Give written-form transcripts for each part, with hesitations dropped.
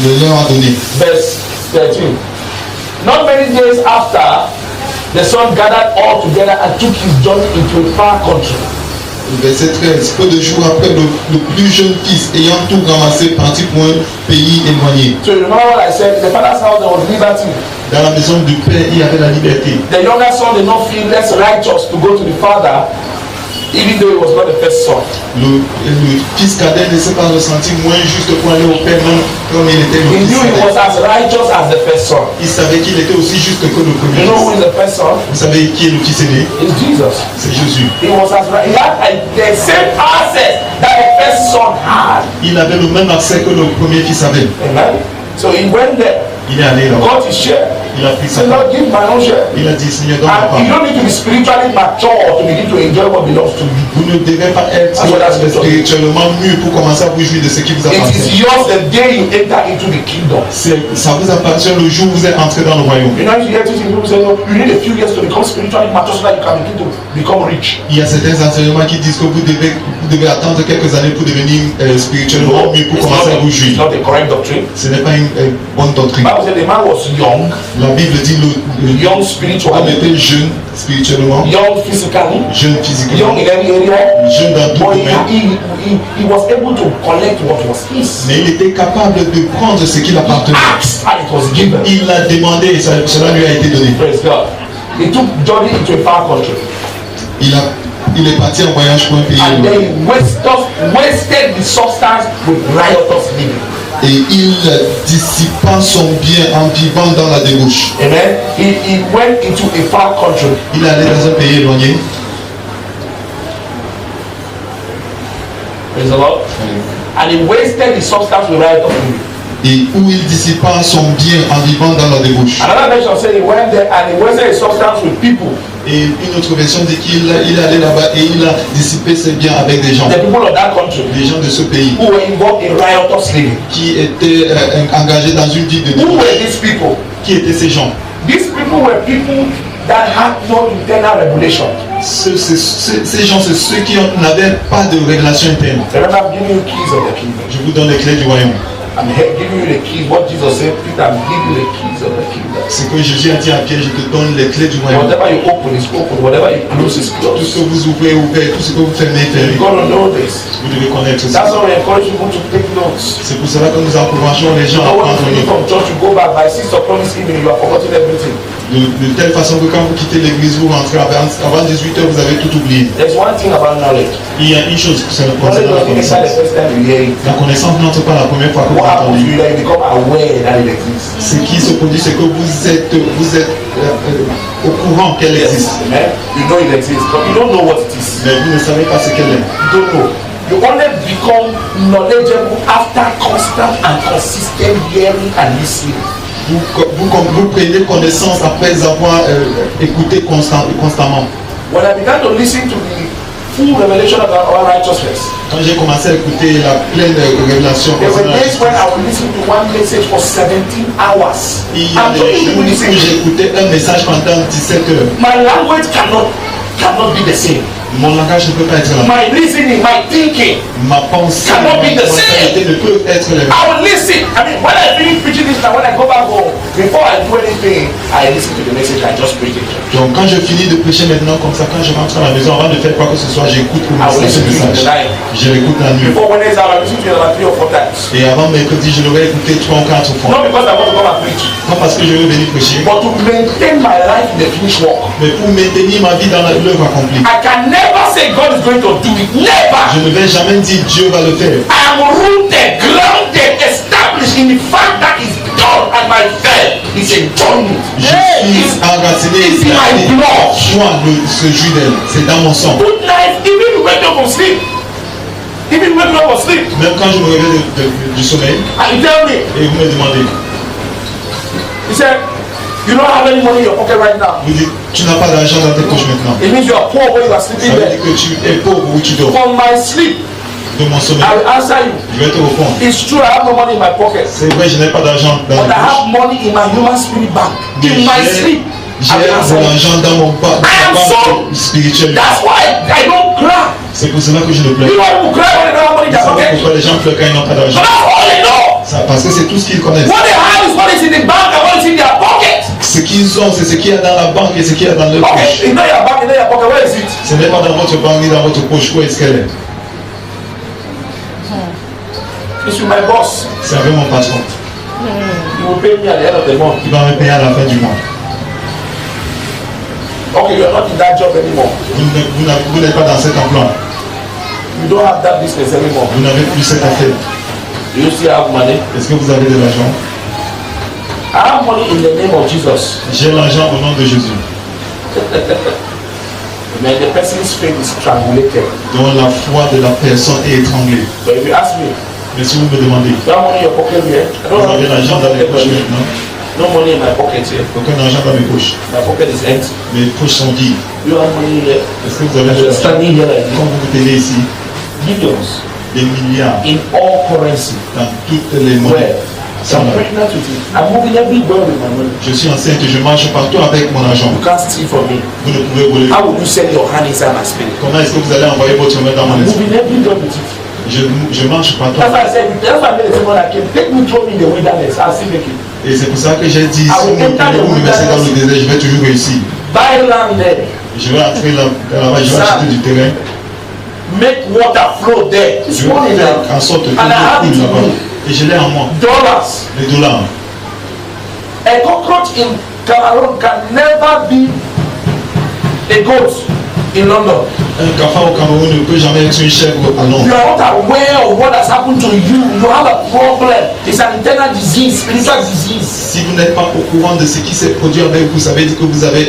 le leur a donné. Verse 13. Not many days after, the son gathered all together and took his journey into a far country. Verset 13. Peu de jours après, le plus jeune fils, ayant tout ramassé, partit pour un pays éloigné. So you remember what I said? In the father's house there was liberty. Dans la maison du père, il y avait la liberté. The younger son did not feel less righteous to go to the father, even though he was not the first son. Le fils cadet ne s'est pas ressenti moins juste pour aller au père, même comme il était le He fils knew he was cadet. as righteous as the first son. Il savait qu'il était aussi juste que le premier You know who fils. is the first son? Vous savez qui est le fils aîné? It's Jesus. C'est Jésus. He was as right. He had the same access that the first son had. Il avait le même accès que le premier fils avait. Amen. So he went there, Il est allé là. got his share. Il a pris He sa said, part. Lord, give my own share. Il a dit, Seigneur, donne ma And you part. don't need to be spiritually mature to begin to enjoy what belongs to you. Vous ne devez pas être spirituellement mûr pour commencer à vous jouir de ce qui vous It appartient. is yours the day you enter into the kingdom. Ça vous appartient le jour où vous êtes entré dans le royaume. You know, you hear teaching people say, no, you need a few years to become spiritually mature so that you can begin to become rich. Il y a certains enseignements qui disent que vous devez attendre quelques années pour devenir spirituellement mûr pour commencer à vous It's jouir. not a correct doctrine. Ce n'est pas une bonne doctrine. The Bible said the man was young, La Bible dit young l'homme spiritually, était jeune spirituellement, young physically, jeune young physiquement, in any area, jeune dans tout but domaine. he was able to collect what was his. Mais il était capable de prendre ce qu'il appartenait. Asked and it was given. Il l'a demandé et cela lui a été donné. Praise God. He took journey into a far country. Il est parti en voyage pour un pays And éloigné. then he wasted the substance with riotous living. Et il dissipa son bien en vivant dans la débauche. Amen. He went into a far country. Il est allé dans un pays éloigné. Praise the Lord. And he wasted the substance with riotous living. Et où il dissipa son bien en vivant dans la débauche. Another version said he went there and he wasted his substance with people. Et une autre version dit qu'il est allé là-bas et il a dissipé ses biens avec des gens. The people of that country Les gens de ce pays who were involved in riotous living. qui étaient engagés dans une vie de Who débauche. were these people? Qui étaient ces gens? These people were people that had no internal revelation. Ces gens, c'est ceux qui n'avaient pas de révélation interne. Remember, I'm giving you keys of the kingdom. Je vous donne les clés du royaume. I'm giving you the keys. What Jesus said, Peter, I'm giving you the keys of the kingdom. Ce que Jésus a dit à Pierre, je te donne les clés du royaume. Whatever you open is open. Whatever you close is Tout closed. ce que vous ouvrez, ouvrez. Tout ce que vous fermez, fermez. You've got to know this. Vous devez connaître ça. That's why we encourage people to take notes. C'est pour cela que nous encourageons les gens à No one prendre is note. from church, you go back by 6 o'clock this evening, you have forgotten everything. De telle façon que quand vous quittez l'église, vous rentrez avant 18h, vous avez tout oublié. There's one thing about knowledge. Il y a une chose qui Knowledge concerne la doesn't inside the connaissance. first time you hear it. La connaissance n'entre pas la première fois que vous What happens to entendez. you that you become aware that it exists? Ce qui se produit, c'est que vous êtes au courant qu'elle existe. Amen. You know it exists, but you don't know what it is. Mais vous ne savez pas ce qu'elle est. You don't know. You only become knowledgeable after constant and consistent hearing and listening. Vous prenez connaissance après avoir écouté constamment. When I began to listen to the full revelation of our righteousness, Quand j'ai commencé à écouter la pleine révélation, there were concernant la days when I justice, would listen to one message for 17 hours. il y a I'm des talking jours to où listening. j'écoutais un message pendant 17 heures. My language cannot be the same. Mon langage ne peut pas être là. My reasoning, my thinking. Ma pensée, Cannot ma be the mentalité ne peut être la même. I will listen. I mean, when I finish preaching this now, when I go back home, before I do anything, I listen to the message. I just preach it. Donc quand je finis de prêcher maintenant comme ça, quand je rentre à la maison, avant de faire quoi que ce soit, j'écoute le I will message. listen to it in the night. Je l'écoute la nuit. Before Wednesday, I will listen to it about 3 or 4 times. Et avant mercredi, je l'aurais écouté 3 ou 4 fois. Not because I want to come and preach, Pas parce que je veux venir prêcher, but to maintain my life in the finished work. mais pour maintenir ma vie dans l'œuvre accomplie. I can never say God is going to do it. Never. Je ne vais jamais dire Dieu va le faire. I am rooted, grounded, established in the fact that it's done and my faith is enjoyment. Je suis enraciné It's in my blood. Moi, ce jus d'elle, c'est dans mon sang. Good night, even you wake up from sleep. Even when you wake up from sleep, Même quand je me réveille du sommeil and you tell me, et vous me demandez, he said, you don't have any money in your pocket right now. vous dites, tu n'as pas d'argent dans tes poches maintenant. It means you are poor when you are sleeping Ça veut there. dire que tu es pauvre où tu dors. From my sleep, De mon sommeil, I will answer you. je vais te répondre. It's true, I have no money in my pocket, C'est vrai, je n'ai pas d'argent dans but mes I have poches. money in my human spirit bank. In my sleep, I J'ai will de answer you. l'argent dans mon banque spirituel. That's why I don't cry. C'est pour cela que je ne pleure You pas. know who cry when they don't have money in Vous their savez pocket? pourquoi les gens pleurent quand ils n'ont pas But d'argent? that's all they know. Parce que c'est tout ce qu'ils connaissent. What they have is what is in the bank and what is in their pocket. Ce qu'ils ont, c'est ce qu'il y a dans la banque et ce qu'il y a dans leur poche. Okay, you know your bank, you know your pocket. Where is it? Ce n'est pas dans votre banque ni dans votre poche. Où est-ce qu'elle est? It's with my boss. C'est avec mon patron. He will pay me at the end of the month. Il va me payer à la fin du mois. Okay, you are not in that job anymore. Vous n'êtes pas dans cet emploi. You don't have that business anymore. Vous n'avez plus cette affaire. Do you still have money? Est-ce que vous avez de l'argent? I have money in the name of Jesus. J'ai l'argent au nom de Jésus. Man, the person's faith is strangulated. Dont la foi de la personne est étranglée. But if you ask me, Mais si vous me demandez, you have money in your pocket here? I vous don't have avez l'argent dans les poches maintenant? no money in my pocket here. Aucun argent dans mes poches. My pocket is empty. Mes poches sont vides. You have money here. Est-ce que vous avez de You're l'argent? standing here like Quand vous vous tenez ici, billions des milliards in all currency. dans toutes les monnaies. Where? Sans I'm l'argent. pregnant with it. I'm moving everywhere with my money. Je suis enceinte et je marche partout avec mon argent. You can't steal from me. Vous ne pouvez voler. How will you send your hand inside my spirit? Comment est-ce que vous allez envoyer votre main dans mon I'm esprit? moving everywhere with it. Je marche partout. That's why I said, that's why I made a statement that came. Take me, throw me in the wilderness. I'll still make it. Et c'est pour ça que j'ai dit, si vous me prenez, vous me mettez dans le désert, je vais toujours réussir. Buy land there. Je vais entrer là-bas, je vais acheter du terrain. Make water flow there. It's Je vais money faire now. en sorte que And I have it tout in là-bas. me. Et je l'ai en moi, Dollars. les dollars. A cockroach in Cameroon can never be a goat in London. Un cafard au Cameroun ne peut jamais être une chèvre à You Londres. are not aware of what has happened to you. You have a problem. It's an internal disease, spiritual disease. Si vous n'êtes pas au courant de ce qui s'est produit avec vous, ça veut dire que vous avez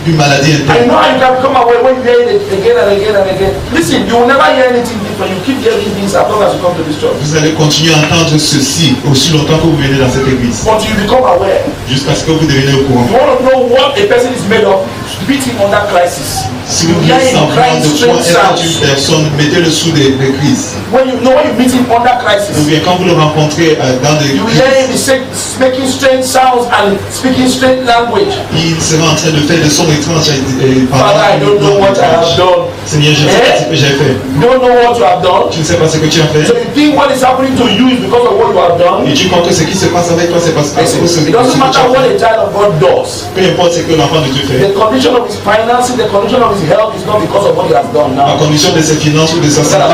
une maladie I interne. know how you can come away when you hear it again and again and again. Listen, you will never hear anything different. You keep hearing this as long as you come to this church. Vous allez continuer à entendre ceci aussi longtemps que vous venez dans cette église, Until you become aware. jusqu'à ce que vous deveniez au courant. You want to know what a person is made of? Beat him under crisis. Si You vous hear voulez him savoir crying de quoi strange est sounds. une personne, mettez-le sous des crises. When you meet him under Ou crisis, bien quand vous le rencontrez dans des you hear him crises, making strange sounds and speaking strange language. il sera en train de faire des sons étranges et Father, I don't know what I have done. Seigneur, je ne sais pas ce que j'ai fait. You don't know what you have done. Tu ne sais pas ce que tu as fait. So you think what is happening to you is because of what you have done? Et tu crois que ce qui se passe avec toi, c'est parce que Listen, ce it que doesn't tu matter as what fait. a child of God does. Peu importe ce que l'enfant de Dieu fait. The condition of his finances, the condition of his health is not because of what he has done La now. condition de ses finances ou de sa santé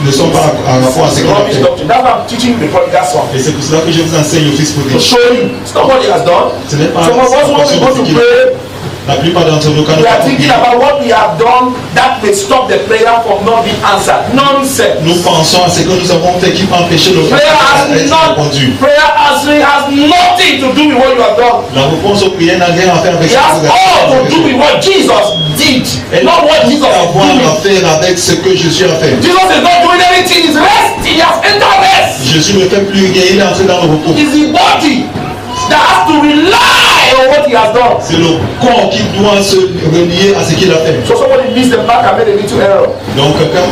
ne sont pas à rapport à ce qu'il a Rubbish fait. doctrine. That's why I'm teaching you the prodigal son. Et c'est pour cela que je vous enseigne au fils To prodigue. show you. It's not what he has done. Ce n'est pas Some of us, when we go to pray, La plupart d'entre nous, quand we nous are partons thinking prier, about what we have done that may stop the prayer from not being answered. Nonsense. nous pensons à ce que nous avons fait qui peut empêcher le Prayer has d'être not, répondu. prayer answering has nothing to do with what you have done. La réponse aux prières n'a rien à faire avec It ce que has vous all to avez do fait. with what Jesus did, Elle not what Jesus n'a is avoir doing. à faire avec ce que Jésus a fait. Jesus is not doing anything. He's resting. He has entered rest. Jésus ne fait plus rien, il est entré dans le repos. It's the body that has to rely on what he has done. C'est le corps qui doit se relier à ce qu'il a fait. So somebody missed the mark and made a little error. Donc quelqu'un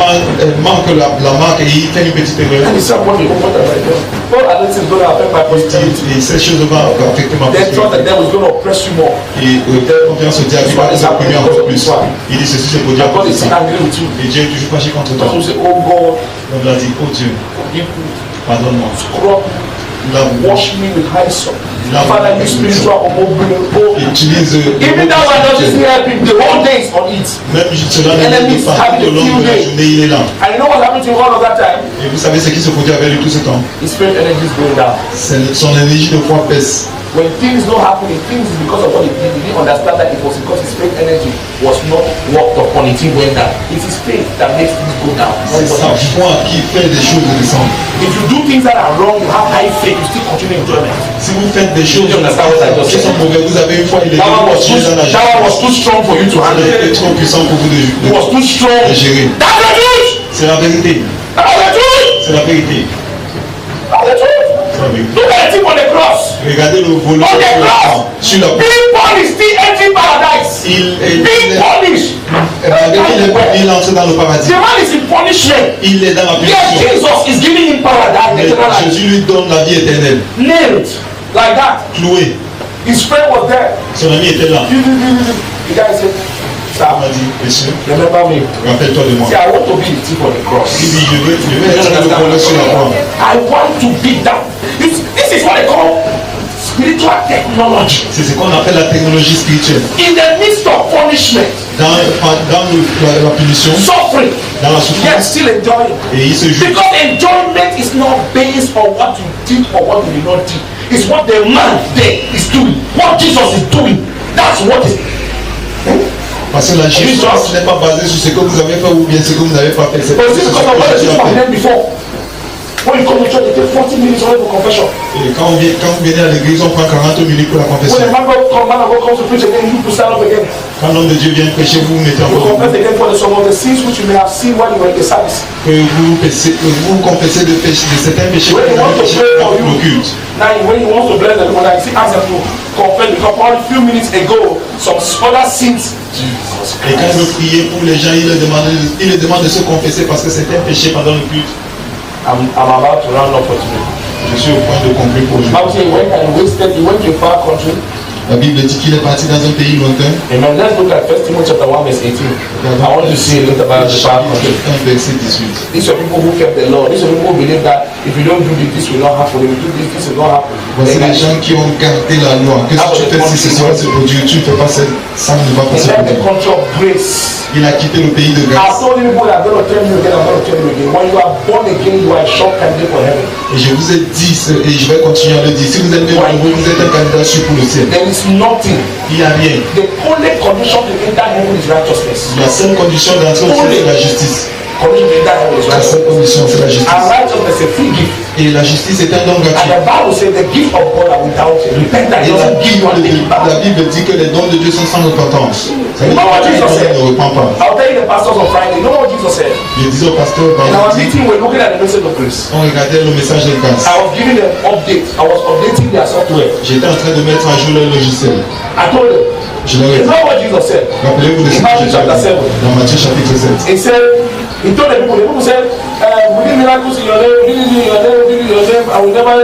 manque la marque et il fait une petite erreur. And he said, what have I done? Well, I don't think it's going to affect my prosperity. Et ces choses vont affecter ma Then thought that prospérité. devil is going to oppress you more. Et confiance au diable, il va nous opprimer encore plus. Il dit ceci, c'est pour dire And God que is c'est ça. angry with you. Et Dieu est toujours fâché contre toi. So you say, oh God, Donc il a dit, oh Dieu, forgive me. pardonne-moi. Scrub me. Lave-moi. Wash me with hyssop. Lave-moi Father, avec you le spiritual oh, Utilise even that one doesn't help him. The whole day is on it. même cela ne l'aide pas tout au long de la journée, il est là. And you know what happened to him all of that time? Et vous savez ce qui se produit avec lui tout ce temps. His spirit energy is going down. Son énergie de foi baisse. When things don't happen, he thinks it's because of what he did. He didn't understand that it was because his faith energy was not worked upon it. It went down. It is faith that makes things go down. C'est sa foi qui fait des choses descendre. If you do things that are wrong, you have high faith, you still continue enjoyment. Si vous faites des choses You understand what I just qui sont said? mauvaises, vous avez une foi élevée, That one vous was too, continuez dans la that one was too strong for you to Ça handle. a été trop puissant pour vous It was too strong. de gérer. That's the truth. C'est la vérité. That's the truth. C'est la vérité. That's the truth. C'est la vérité. Look at the thief on the cross. Regardez le volet On the cross. sur la Being punished, still entering paradise. Being punished. regardez qu'il est entré dans le paradis. The man is in punishment. Il est dans la Yes, punition. Jesus is giving him paradise, Mais eternal life. Jésus lui donne la vie éternelle. Nailed like that. Cloué. His friend was there. Son ami était là. The guy said, Sir, Il m'a dit, monsieur, remember me. rappelle-toi de moi. See, I want to be the thief on the cross. Il dit, je veux être le voleur sur la croix. I want to be that. This is what they call spiritual technology. C'est ce qu'on appelle la technologie spirituelle. In the midst of punishment, Dans la punition, suffering, dans la yet souffrance, still enjoying. et il se joue. Because enjoyment is not based on what you did or what you did not do. It's what the man there is doing. What Jesus is doing. That's what is. Parce que la justice n'est pas basée sur ce que vous avez fait ou bien ce que vous n'avez pas fait. C'est But this is ce because of what que the Jésus people a have fait. done before. When you come to church, they take 40 minutes only for confession. Et quand vous venez à l'église, on prend 40 minutes pour la When confession. a man of God comes to preach again, you stand up again. Quand l'homme de Dieu vient prêcher, vous vous mettez en You cause. confess again for some of the sins which you may have seen while you were in the service. Que vous confessez de certains péchés que When vous you want avez to péchés pray dans for le you, culte. now when you want to bless the people, now you see ask them to confess because probably a few minutes ago, some other sins. Jesus Et quand il veut Christ. prier pour les gens, il leur demande de se confesser parce que c'est un péché pendant le culte. I'm about to round up for today. Je suis au point de conclure pour I aujourd'hui. would say he went to a far country. La Bible dit qu'il est parti dans un pays lointain. Amen. Let's look at 1 Timothy chapter 1 verse 18. I want to see a little about the far country. Chapitre 1, verset 18. These are people who kept the law. These are people who believe that if you don't do this will not happen. If you do this will not happen. Voici les gens qui ont gardé la loi. Que si tu fais si ce sera se produire, tu ne fais pas ça, ça ne va pas He se left the produire. country of grace. Il a quitté le pays de I grâce. told you people that I'm going to tell you again, I'm going to tell you again. When you are born again, you are a sure candidate for heaven. Et je vous ai dit, et je vais continuer à le dire, si vous êtes né de nouveau, vous êtes un candidat sûr pour le ciel. There is nothing. Il n'y a rien. The only condition to enter heaven is righteousness. La seule condition d'entrer au ciel, c'est la justice. Condition to enter heaven is La seule righteousness. condition, c'est la And justice. righteousness is a free gift. Et la justice est un don And gratuit. the Bible says the gift of God are without repentance. Et It doesn't give you and take it back. la Bible dit que les dons de Dieu sont sans repentance. Ça veut dire You know what que Jesus les said? dons ne repent pas. I'll tell you the pastors on Friday. You know what Jesus said? Je disais au pasteur, In our vendredi, meeting, we're looking at the message of grace. on regardait le message de grâce. I was giving them update. I was updating their software. J'étais en train de mettre à jour le logiciel. I told them. Je leur ai You dit, know what Jesus said? rappelez-vous de ce que Matthew Jésus a chapter dit 7. dans Matthieu chapitre 7. He said, he told the people said, we did miracles in your name, we did it in your name, we did it in your name, and we never,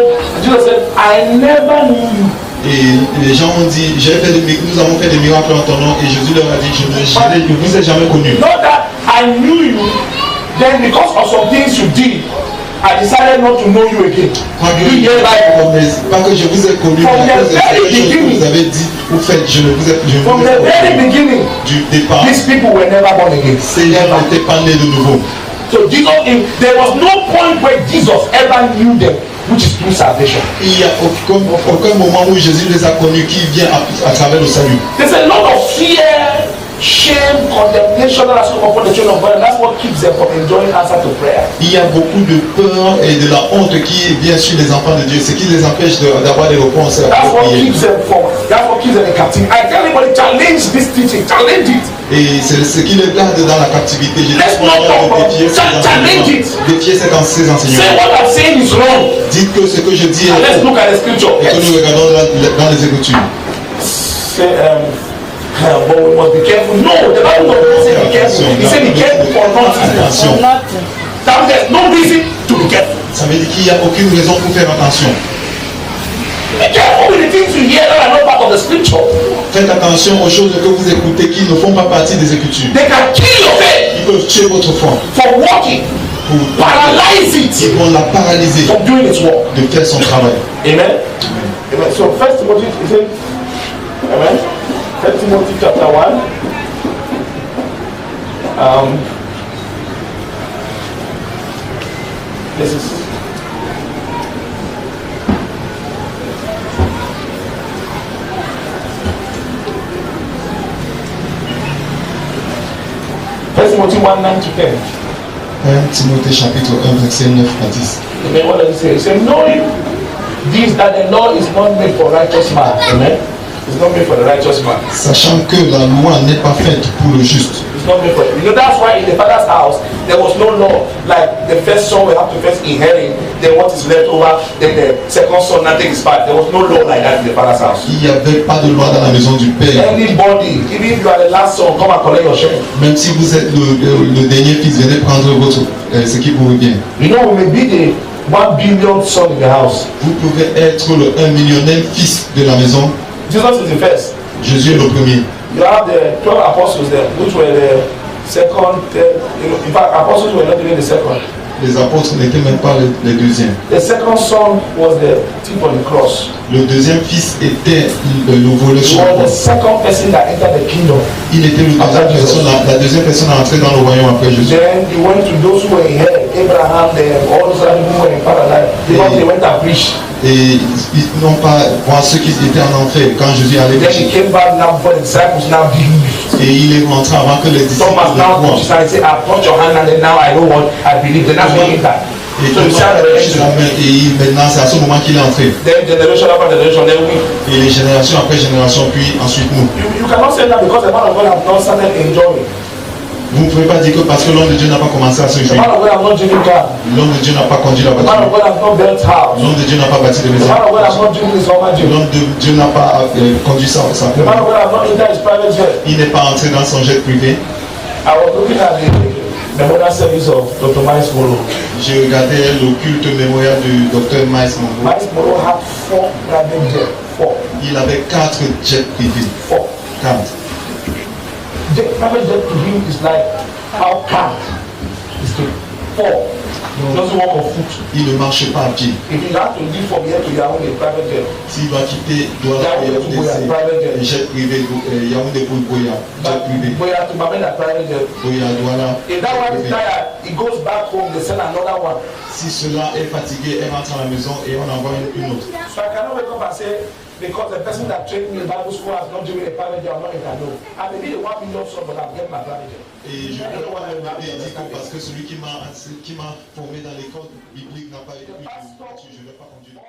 Jesus said, I never knew you. Et les gens ont dit, nous avons fait des miracles en ton nom. Et Jésus leur a dit, je ne vous ai jamais connu. Not that I knew you, then because of some things you did, I decided not to know you again. Pas You hear Bible? pas que je vous ai connu, From mais à the cause de very quelque chose que beginning. vous avez dit ou fait, je ne vous ai From the very connu. beginning, Du départ, these people were never born again. ces gens Never. n'étaient pas nés de nouveau. So Jesus, there was no point where Jesus ever knew them, which is through salvation. Il n'y a aucun moment où Jésus les a connus qui vient à travers le salut. There's a lot of fear, shame, condemnation that has come upon the children of God, and that's what keeps them from enjoying answer to prayer. Il y a beaucoup de peur et de la honte qui vient sur les enfants de Dieu, ce qui les empêche d'avoir des réponses à That's la what prière. keeps them from. That's what keeps them in captivity. I tell everybody, challenge this teaching, challenge it. Et c'est ce qui les garde dans la captivité. J'ai Let's dit not talk de about- défier ces challenge enseignements. it. Défier ces Say enseignements. what I'm saying is wrong, Dites que ce que je dis est and let's faux. look at the scripture. Et que nous regardons dans les Écritures. Say, but we must be careful. No, the Bible doesn't say be careful. He said be careful for nothing. Attention. That means there's no reason to be careful. Ça veut dire qu'il n'y a aucune raison pour faire attention. Be careful with the things you hear that are not part of the scripture. Faites attention aux choses que vous écoutez qui ne font pas partie des Écritures. They can kill your faith Ils peuvent tuer votre foi. for walking, paralyze it Ils vont la paralyser from doing its work. de faire son travail. Amen. Amen. So First Timothy, is it? Amen. First Timothy chapter 1. This is. First Timothy 1, 9 to 10. 1 Timothée chapitre 1 verset 9 à 10. Amen. What does it say? It says, knowing this, that the law is not made for righteous man. Amen. It's not made for the righteous man. Sachant que la loi n'est pas faite pour le juste. It's not made for it. You know, that's why in the father's house, there was no law. Like the first son will have to first inherit, then what is left over, then the second son now take his part. There was no law like that in the father's house. Il n'y avait pas de loi dans la maison du Père. Anybody, even if you are the last son, come and collect your share. Même si vous êtes le dernier fils, venez prendre votre, ce qui vous revient. You know, we may be the 1 billion son in the house. Vous pouvez être le 1 millionnaire fils de la maison. Jesus is the first. Jésus est le premier. You have the 12 apostles there, which were the second, in fact, apostles were not even the second. Les apôtres n'étaient même pas les deuxièmes. The second son was the thief on the cross. Le deuxième fils était le voleur He sur la was the croix. second person that entered the kingdom. Il était la deuxième personne à entrer dans le royaume après Jésus. Then he went to those who were in hell, Abraham, all those other people who were in paradise. They went and preached. Et ils n'ont pas voir ceux qui étaient en enfer quand Jésus allait Then he prêcher. came back now for the disciples now believe. Et il est rentré avant que les disciples Thomas ne now croient. touched and said, I touched your hand and then now I know what I believe. Then that's when he died. Et So you see how the la main, et maintenant c'est à ce moment qu'il est entré. then generation after generation, then we. Et les générations après génération, puis ensuite nous. You cannot say that because the man of God has not started enjoying. Vous ne pouvez pas dire que parce que l'homme de Dieu n'a pas commencé à se The jouir, man of God has not driven car. l'homme de Dieu n'a pas conduit la The man of voiture, God has not built house. l'homme de Dieu n'a pas bâti de The maison, man of God has not driven his own gym. l'homme de Dieu n'a pas conduit sa The man of God has not entered his private jet. il n'est pas entré dans son jet privé. I was looking at the memorial service of Dr. Miles Moro. J'ai regardé le culte mémorial du docteur Miles Monroe. Miles Moro had 4 private jets. 4. Il avait 4 jets privés. 4. 4. Private jet to him is like how car is to 4. He doesn't walk on foot. Il ne marche pas à pied. If you have to leave from here to Yaoundé, private jet. S'il doit quitter Yaoundé to Boya, private jet. jet privé, Yaoundé pour Boya, jet privé. Boya to Bamenda, private jet. Boya, Douala. If that one is tired, he goes back home, they send another one. Si cela est fatigué, elle rentre à la maison et on envoie une autre. So I cannot wake up and say, because the person that trained me in Bible school has not given a private jet, I'm not in know. I may be the 1 million son, but I'm getting my private jet. Et je ne peux pas me dire que parce que celui qui m'a formé dans l'école biblique n'a pas eu, je ne vais pas conduire.